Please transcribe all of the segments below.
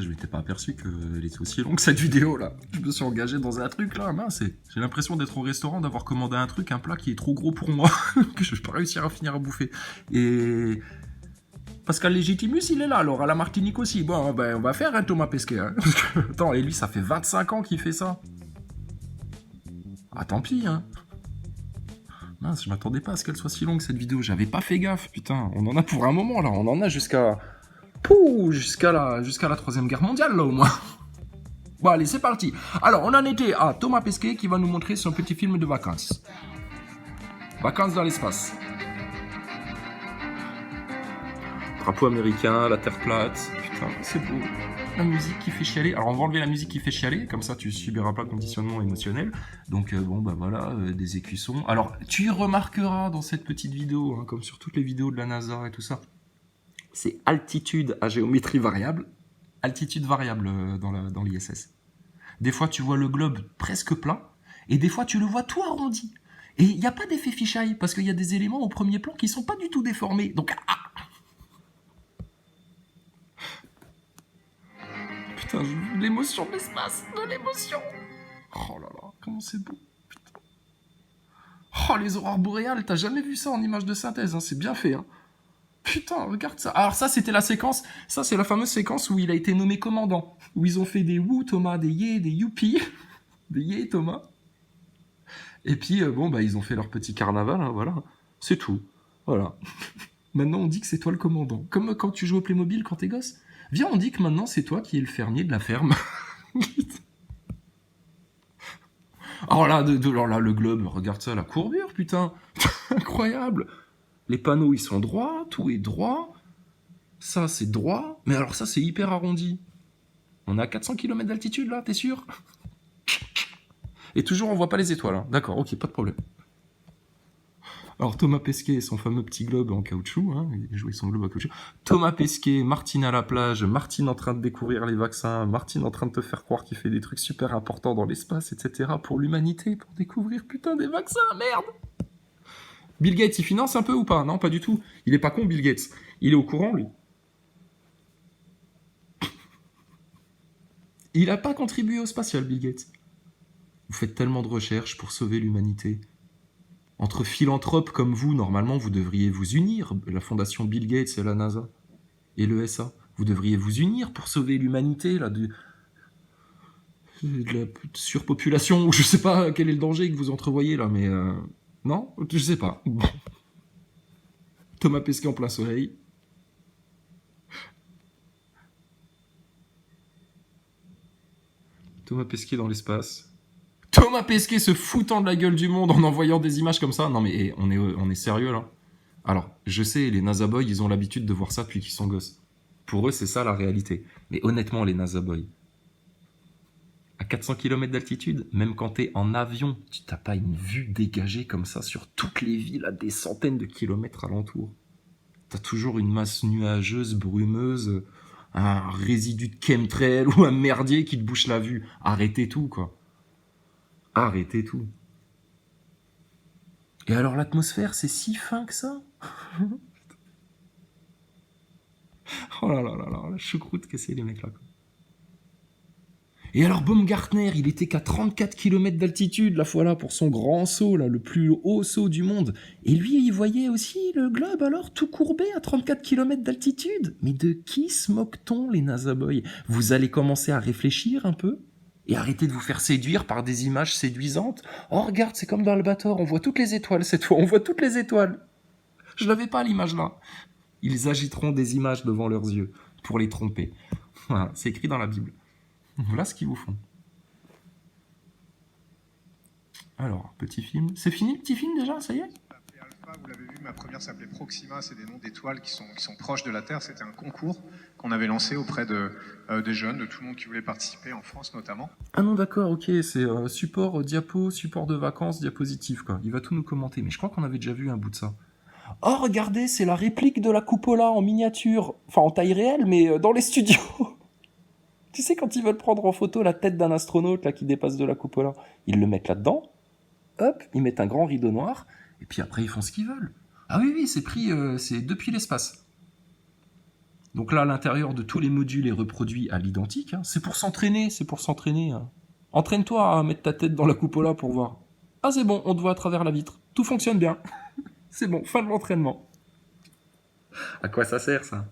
je m'étais pas aperçu qu'elle était aussi longue cette vidéo là. Je me suis engagé dans un truc là, mince. J'ai l'impression d'être au restaurant, d'avoir commandé un truc, un plat qui est trop gros pour moi, que je vais pas réussir à finir à bouffer. Et Pascal Légitimus, il est là, alors à la Martinique aussi. Bon, ben on va faire un Thomas Pesquet. Hein. Attends, et lui, ça fait 25 ans qu'il fait ça. Ah, tant pis, hein. Mince, je m'attendais pas à ce qu'elle soit si longue cette vidéo. J'avais pas fait gaffe, putain. On en a pour un moment là. On en a jusqu'à la Troisième Guerre mondiale là au moins. Bon allez, c'est parti. Alors, on en était à Thomas Pesquet qui va nous montrer son petit film de vacances. Vacances dans l'espace. Drapeau américain, la terre plate. Putain, c'est beau. La musique qui fait chialer. Alors, on va enlever la musique qui fait chialer, comme ça tu subiras pas de conditionnement émotionnel. Donc, bon, bah voilà, des écussons. Alors, tu remarqueras dans cette petite vidéo, hein, comme sur toutes les vidéos de la NASA et tout ça, c'est altitude à géométrie variable. Altitude variable dans l'ISS. Des fois, tu vois le globe presque plat, et des fois, tu le vois tout arrondi. Et il n'y a pas d'effet fisheye, parce qu'il y a des éléments au premier plan qui ne sont pas du tout déformés. Donc, putain, l'émotion de l'espace, de l'émotion. Oh là là, comment c'est beau. Putain. Oh, les aurores boréales, t'as jamais vu ça en image de synthèse, hein, c'est bien fait. Hein. Putain, regarde ça. Alors ça, c'était la séquence, ça c'est la fameuse séquence où il a été nommé commandant, où ils ont fait des wou Thomas, des yé, des youpi, des yé Thomas. Et puis, bon, bah ils ont fait leur petit carnaval, hein, voilà. C'est tout. Voilà. Maintenant, on dit que c'est toi le commandant. Comme quand tu joues au Playmobil quand t'es gosse. Viens, on dit que maintenant, c'est toi qui es le fermier de la ferme. Oh là, alors là, le globe, regarde ça, la courbure, putain. Incroyable. Les panneaux, ils sont droits, tout est droit. Ça, c'est droit. Mais alors ça, c'est hyper arrondi. On est à 400 km d'altitude, là, t'es sûr? Et toujours, on voit pas les étoiles. Hein. D'accord, ok, pas de problème. Alors, Thomas Pesquet et son fameux petit globe en caoutchouc. Hein, il jouait son globe en caoutchouc. Thomas Pesquet, Martine à la plage, Martine en train de découvrir les vaccins, Martine en train de te faire croire qu'il fait des trucs super importants dans l'espace, etc. pour l'humanité, pour découvrir, putain, des vaccins, merde! Bill Gates, il finance un peu ou pas? Non, pas du tout. Il est pas con, Bill Gates. Il est au courant, lui. Il n'a pas contribué au spatial, Bill Gates. Vous faites tellement de recherches pour sauver l'humanité. Entre philanthropes comme vous, normalement, vous devriez vous unir. La fondation Bill Gates et la NASA et l'ESA. Vous devriez vous unir pour sauver l'humanité là, de la surpopulation. Ou je sais pas quel est le danger que vous entrevoyez là, mais... Non, je sais pas. Bon. Thomas Pesquet en plein soleil. Thomas Pesquet dans l'espace. Thomas Pesquet se foutant de la gueule du monde en envoyant des images comme ça. Non mais on est sérieux là. Alors, je sais, les NASA Boys, ils ont l'habitude de voir ça depuis qu'ils sont gosses. Pour eux, c'est ça la réalité. Mais honnêtement, les NASA Boys, à 400 km d'altitude, même quand t'es en avion, tu n'as pas une vue dégagée comme ça sur toutes les villes à des centaines de kilomètres alentour. T'as toujours une masse nuageuse, brumeuse, un résidu de chemtrail ou un merdier qui te bouche la vue. Arrêtez tout, quoi. Arrêtez tout. Et alors l'atmosphère, c'est si fin que ça? Oh là là là là, la choucroute que c'est les mecs là, quoi. Et alors Baumgartner, il était qu'à 34 km d'altitude, la fois là, pour son grand saut, là, le plus haut saut du monde. Et lui, il voyait aussi le globe, alors, tout courbé à 34 km d'altitude. Mais de qui se moque-t-on, les NASA Boys? Vous allez commencer à réfléchir un peu? Et arrêter de vous faire séduire par des images séduisantes. Oh, regarde, c'est comme dans Albator, on voit toutes les étoiles cette fois, on voit toutes les étoiles. Je l'avais pas, l'image là. Ils agiteront des images devant leurs yeux pour les tromper. Voilà, c'est écrit dans la Bible. Voilà ce qu'ils vous font. Alors, petit film. C'est fini le petit film déjà, ça y est? Alpha, vous l'avez vu, ma première s'appelait Proxima, c'est des noms d'étoiles qui sont proches de la Terre. C'était un concours qu'on avait lancé auprès des jeunes, de tout le monde qui voulait participer, en France notamment. Ah non, d'accord, ok, c'est support diapo, support de vacances, diapositive, quoi. Il va tout nous commenter, mais je crois qu'on avait déjà vu un bout de ça. Oh, regardez, c'est la réplique de la cupola en miniature. Enfin, en taille réelle, mais dans les studios. Tu sais, quand ils veulent prendre en photo la tête d'un astronaute là qui dépasse de la cupola, ils le mettent là-dedans, hop, ils mettent un grand rideau noir, et puis après ils font ce qu'ils veulent. Ah oui, oui, c'est pris, c'est depuis l'espace. Donc là, l'intérieur de tous les modules est reproduit à l'identique. Hein. C'est pour s'entraîner, Hein. Entraîne-toi à mettre ta tête dans la cupola pour voir. Ah, c'est bon, on te voit à travers la vitre. Tout fonctionne bien. C'est bon, fin de l'entraînement. À quoi ça sert, ça?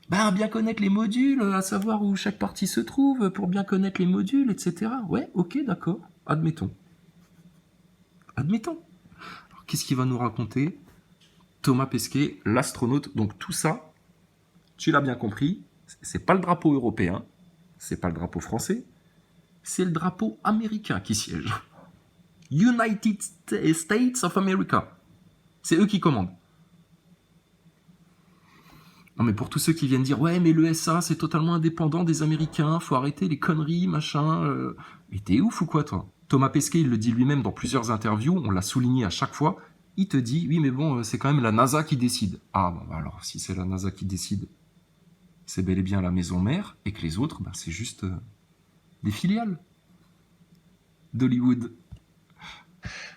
Ben, bien connaître les modules, à savoir où chaque partie se trouve, pour bien connaître les modules, etc. Ouais, ok, d'accord. Admettons. Alors, qu'est-ce qu'il va nous raconter Thomas Pesquet, l'astronaute. Donc tout ça, tu l'as bien compris, c'est pas le drapeau européen, c'est pas le drapeau français, c'est le drapeau américain qui siège. United States of America. C'est eux qui commandent. Non mais pour tous ceux qui viennent dire ouais mais l'ESA c'est totalement indépendant des Américains, faut arrêter les conneries, machin. Mais t'es ouf ou quoi toi? Thomas Pesquet il le dit lui-même dans plusieurs interviews, on l'a souligné à chaque fois, il te dit oui mais bon c'est quand même la NASA qui décide. Ah bon bah alors si c'est la NASA qui décide, c'est bel et bien la maison mère, et que les autres bah, c'est juste des filiales d'Hollywood.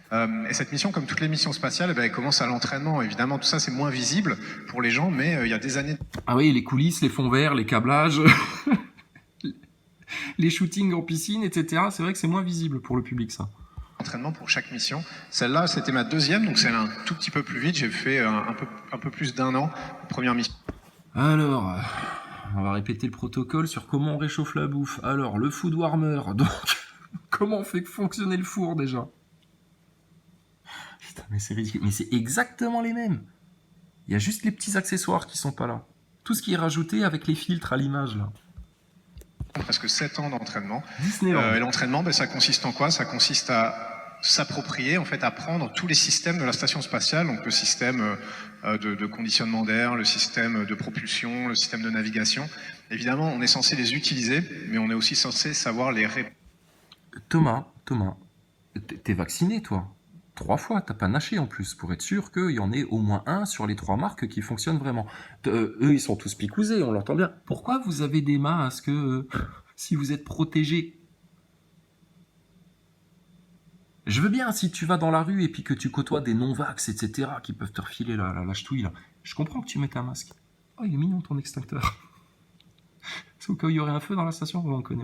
Et cette mission, comme toutes les missions spatiales, elle commence à l'entraînement. Évidemment, tout ça, c'est moins visible pour les gens, mais il y a des années... Ah oui, les coulisses, les fonds verts, les câblages, les shootings en piscine, etc. C'est vrai que c'est moins visible pour le public, ça. Entraînement pour chaque mission. Celle-là, c'était ma deuxième, donc c'est un tout petit peu plus vite. J'ai fait un peu plus d'1 an, première mission. Alors, on va répéter le protocole sur comment on réchauffe la bouffe. Alors, le food warmer, donc, comment on fait fonctionner le four, déjà? Putain, mais c'est ridicule. Mais c'est exactement les mêmes. Il y a juste les petits accessoires qui sont pas là. Tout ce qui est rajouté avec les filtres à l'image, là. Presque 7 ans d'entraînement. Disneyland. Et l'entraînement, ça consiste en quoi? Ça consiste à s'approprier, en fait, apprendre tous les systèmes de la station spatiale, donc le système de conditionnement d'air, le système de propulsion, le système de navigation. Évidemment, on est censé les utiliser, mais on est aussi censé savoir les répondre. Thomas, t'es vacciné, toi? 3 fois, t'as pas naché en plus, pour être sûr qu'il y en ait au moins un sur les 3 marques qui fonctionnent vraiment. Eux, ils sont tous picousés, on l'entend bien. Pourquoi vous avez des masques si vous êtes protégés? Je veux bien, si tu vas dans la rue et puis que tu côtoies des non-vax, etc., qui peuvent te refiler la ch'touille, là. Je comprends que tu mettes un masque. Oh, il est mignon ton extincteur. C'est au cas où il y aurait un feu dans la station. On connaît.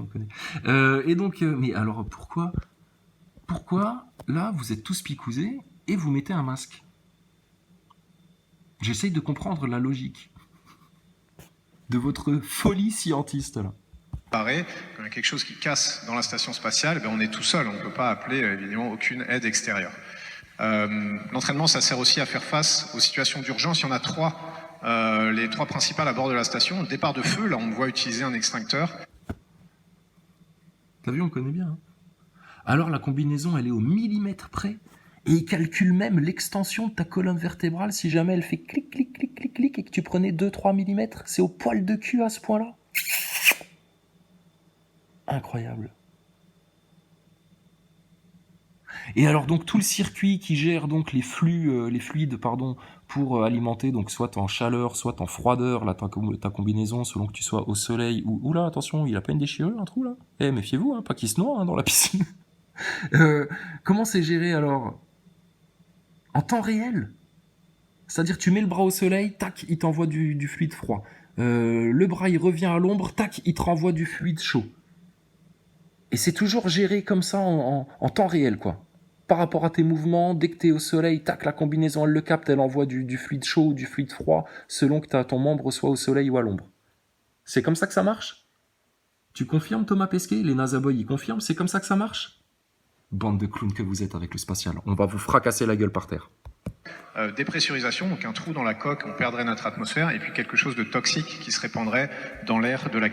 Et donc, mais alors pourquoi, là, vous êtes tous picousés et vous mettez un masque? J'essaye de comprendre la logique de votre folie scientiste, là. Quand il y a quelque chose qui casse dans la station spatiale, on est tout seul, on ne peut pas appeler évidemment aucune aide extérieure. L'entraînement, ça sert aussi à faire face aux situations d'urgence. Il y en a 3, les 3 principales à bord de la station. Au départ de feu, là on me voit utiliser un extincteur. T'as vu, on connaît bien. Hein. Alors la combinaison, elle est au millimètre près, et il calcule même l'extension de ta colonne vertébrale si jamais elle fait clic, clic, clic, clic, clic, et que tu prenais 2-3 millimètres. C'est au poil de cul à ce point-là. Incroyable. Et alors donc tout le circuit qui gère donc les fluides pour alimenter donc soit en chaleur, soit en froideur ta combinaison selon que tu sois au soleil ou oula attention il a pas une déchirure un trou là. Méfiez-vous pas qu'il se noie dans la piscine. Comment c'est géré alors? En temps réel. C'est-à-dire tu mets le bras au soleil, tac il t'envoie du fluide froid. Le bras il revient à l'ombre, tac il te renvoie du fluide chaud. Et c'est toujours géré comme ça en temps réel, quoi. Par rapport à tes mouvements, dès que t'es au soleil, tac, la combinaison, elle le capte, elle envoie du fluide chaud ou du fluide froid, selon que ton membre soit au soleil ou à l'ombre. C'est comme ça que ça marche? Tu confirmes, Thomas Pesquet? Les NASA Boys, ils confirment? C'est comme ça que ça marche? Bande de clowns que vous êtes avec le spatial. On va vous fracasser la gueule par terre. Dépressurisation, donc un trou dans la coque, on perdrait notre atmosphère, et puis quelque chose de toxique qui se répandrait dans l'air de la...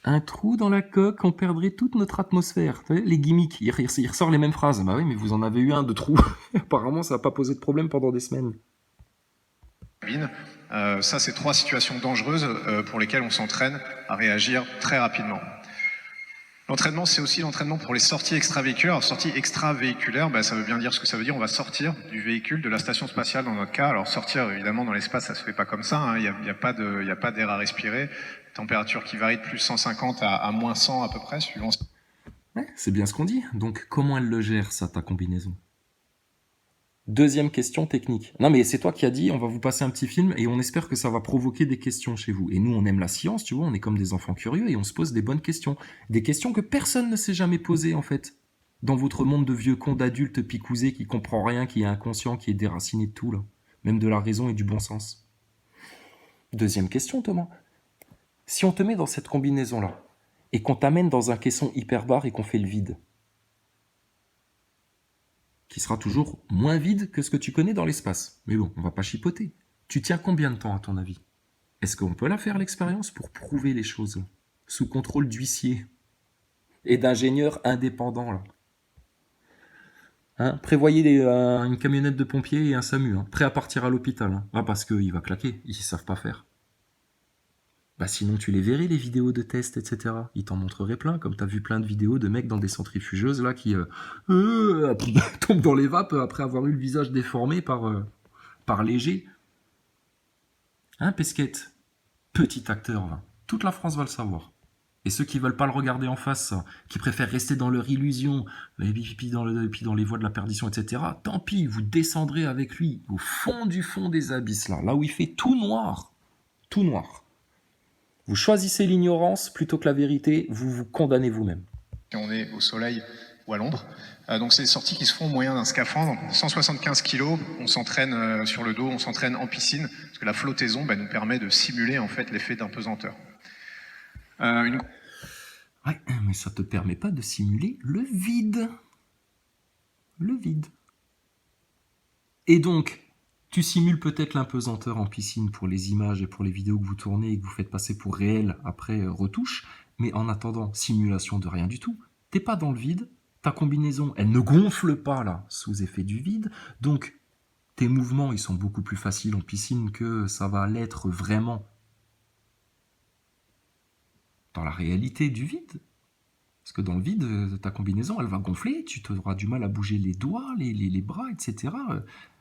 Un trou dans la coque, on perdrait toute notre atmosphère. Vous savez, les gimmicks, il ressort les mêmes phrases. Bah oui, mais vous en avez eu un de trou. Apparemment, ça n'a pas posé de problème pendant des semaines. Ça, c'est 3 situations dangereuses pour lesquelles on s'entraîne à réagir très rapidement. L'entraînement, c'est aussi l'entraînement pour les sorties extravéhiculaires. Alors, sortie extravéhiculaire, ça veut bien dire ce que ça veut dire. On va sortir du véhicule, de la station spatiale dans notre cas. Alors, sortir, évidemment, dans l'espace, ça se fait pas comme ça. Hein. Il y a pas d'air à respirer. Température qui varie de plus 150 à moins 100 à peu près, suivant... Ouais, c'est bien ce qu'on dit. Donc, comment elle le gère, ça, ta combinaison? Deuxième question technique. Non mais c'est toi qui as dit, on va vous passer un petit film et on espère que ça va provoquer des questions chez vous. Et nous, on aime la science, tu vois, on est comme des enfants curieux et on se pose des bonnes questions. Des questions que personne ne s'est jamais posées en fait. Dans votre monde de vieux cons d'adultes picousés qui comprend rien, qui est inconscient, qui est déraciné de tout là. Même de la raison et du bon sens. Deuxième question, Thomas. Si on te met dans cette combinaison-là et qu'on t'amène dans un caisson hyperbare et qu'on fait le vide, qui sera toujours moins vide que ce que tu connais dans l'espace. Mais bon, on va pas chipoter. Tu tiens combien de temps à ton avis? Est-ce qu'on peut la faire l'expérience pour prouver les choses là, sous contrôle d'huissier et d'ingénieurs indépendants là? Hein, prévoyez une camionnette de pompiers et un SAMU, hein, prêt à partir à l'hôpital. Hein. Ah, parce qu'il va claquer, ils savent pas faire. Bah sinon tu les verrais les vidéos de tests, etc. Ils t'en montreraient plein, comme t'as vu plein de vidéos de mecs dans des centrifugeuses là qui tombent dans les vapes après avoir eu le visage déformé par léger. Hein, Pesquette? Petit acteur, là. Toute la France va le savoir. Et ceux qui veulent pas le regarder en face, qui préfèrent rester dans leur illusion, et puis dans les voies de la perdition, etc., tant pis, vous descendrez avec lui au fond du fond des abysses, là où il fait tout noir. Tout noir. Vous choisissez l'ignorance plutôt que la vérité, vous vous condamnez vous-même. On est au soleil ou à l'ombre. Donc c'est des sorties qui se font au moyen d'un scaphandre. 175 kilos, on s'entraîne sur le dos, on s'entraîne en piscine, parce que la flottaison nous permet de simuler en fait l'effet d'impesanteur. Ouais, mais ça te permet pas de simuler le vide. Le vide. Et donc, tu simules peut-être l'impesanteur en piscine pour les images et pour les vidéos que vous tournez et que vous faites passer pour réel après retouche, mais en attendant, simulation de rien du tout. T'es pas dans le vide, ta combinaison, elle ne gonfle pas là, sous effet du vide, donc tes mouvements, ils sont beaucoup plus faciles en piscine que ça va l'être vraiment dans la réalité du vide. Parce que dans le vide, ta combinaison, elle va gonfler, tu auras du mal à bouger les doigts, les bras, etc.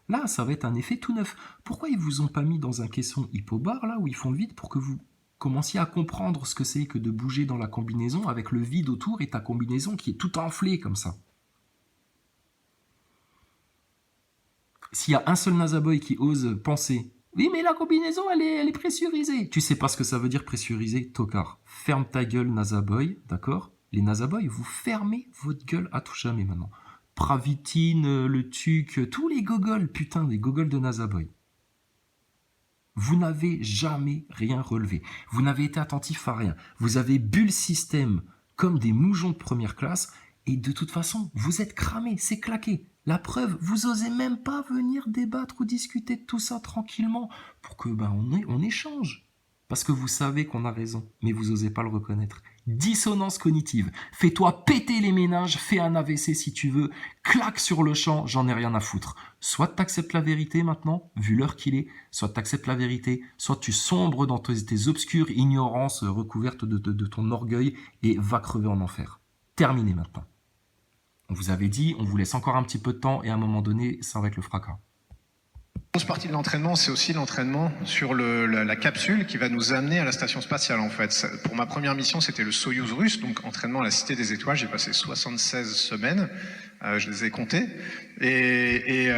Là, ça va être un effet tout neuf. Pourquoi ils vous ont pas mis dans un caisson hypobar, là, où ils font le vide, pour que vous commenciez à comprendre ce que c'est que de bouger dans la combinaison avec le vide autour et ta combinaison qui est tout enflée comme ça? S'il y a un seul Nazaboy qui ose penser « Oui, mais la combinaison, elle est pressurisée !» Tu sais pas ce que ça veut dire pressurisé, tocard. Ferme ta gueule, Nazaboy, d'accord? Les Nazaboy, vous fermez votre gueule à tout jamais maintenant. Pravitine, le Tuc, tous les gogoles, putain, les gogoles de Nazaboy. Vous n'avez jamais rien relevé. Vous n'avez été attentif à rien. Vous avez bu le système comme des moujons de première classe et de toute façon, vous êtes cramés, c'est claqué. La preuve, vous osez même pas venir débattre ou discuter de tout ça tranquillement pour que on échange. Parce que vous savez qu'on a raison, mais vous osez pas le reconnaître. Dissonance cognitive. Fais-toi péter les méninges, fais un AVC si tu veux, claque sur le champ, j'en ai rien à foutre. Soit t'acceptes la vérité maintenant, vu l'heure qu'il est, soit t'acceptes la vérité, soit tu sombres dans tes obscures ignorances recouvertes de ton orgueil et va crever en enfer. Terminé maintenant. On vous avait dit, on vous laisse encore un petit peu de temps et à un moment donné, ça va être le fracas. Une grosse partie de l'entraînement, c'est aussi l'entraînement sur la capsule qui va nous amener à la station spatiale en fait. Pour ma première mission, c'était le Soyouz russe, donc entraînement à la Cité des Étoiles. J'ai passé 76 semaines, je les ai comptées, et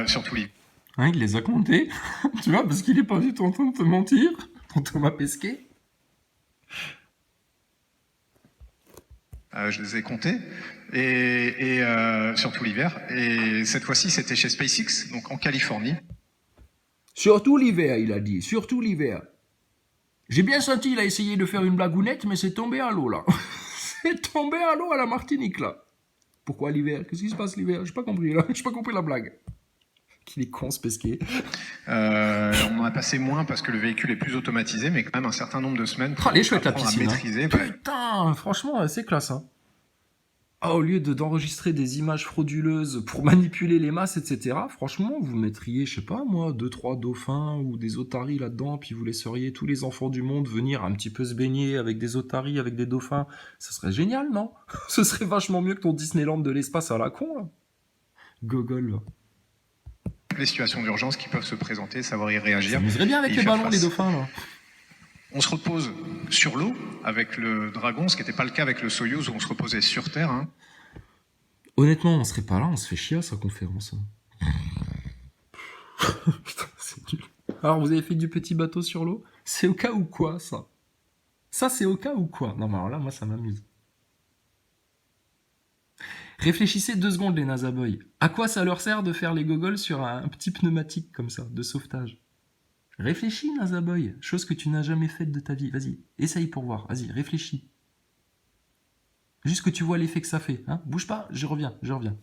surtout l'hiver. Hein, il les a comptés, tu vois, parce qu'il est pas du tout en train de te mentir, ton Thomas Pesquet. Je les ai comptés, et surtout l'hiver. Et cette fois-ci, c'était chez SpaceX, donc en Californie. Surtout l'hiver, il a dit, surtout l'hiver. J'ai bien senti, il a essayé de faire une blagounette, mais c'est tombé à l'eau, là. C'est tombé à l'eau à la Martinique, là. Pourquoi l'hiver? Qu'est-ce qui se passe l'hiver? J'ai pas compris, là. J'ai pas compris la blague. Qu'il est con, ce Pesquet. On en a passé moins parce que le véhicule est plus automatisé, mais quand même un certain nombre de semaines pour les chouettes, la piscine, maîtriser. Hein. Putain, franchement, c'est classe, hein. Ah, au lieu d'enregistrer des images frauduleuses pour manipuler les masses, etc., franchement, vous mettriez, je sais pas moi, 2-3 dauphins ou des otaries là-dedans, puis vous laisseriez tous les enfants du monde venir un petit peu se baigner avec des otaries, avec des dauphins. Ça serait génial, non? Ce serait vachement mieux que ton Disneyland de l'espace à la con, là. Gogol, là. Les situations d'urgence qui peuvent se présenter, savoir y réagir. Ça m'amuserait bien avec les ballons, les dauphins, là. On se repose sur l'eau avec le Dragon, ce qui n'était pas le cas avec le Soyouz où on se reposait sur Terre. Hein. Honnêtement, on serait pas là, on se fait chier à sa conférence. Hein. Putain, c'est nul. Alors, vous avez fait du petit bateau sur l'eau? C'est au cas où quoi, ça? Ça, c'est au cas où quoi? Non, mais alors là, moi, ça m'amuse. Réfléchissez 2 secondes, les NASA Boys. À quoi ça leur sert de faire les gogoles sur un petit pneumatique comme ça, de sauvetage? Réfléchis, NASA Boy. Chose que tu n'as jamais faite de ta vie. Vas-y, essaye pour voir. Vas-y, réfléchis. Juste que tu vois l'effet que ça fait. Hein, bouge pas, je reviens, je reviens.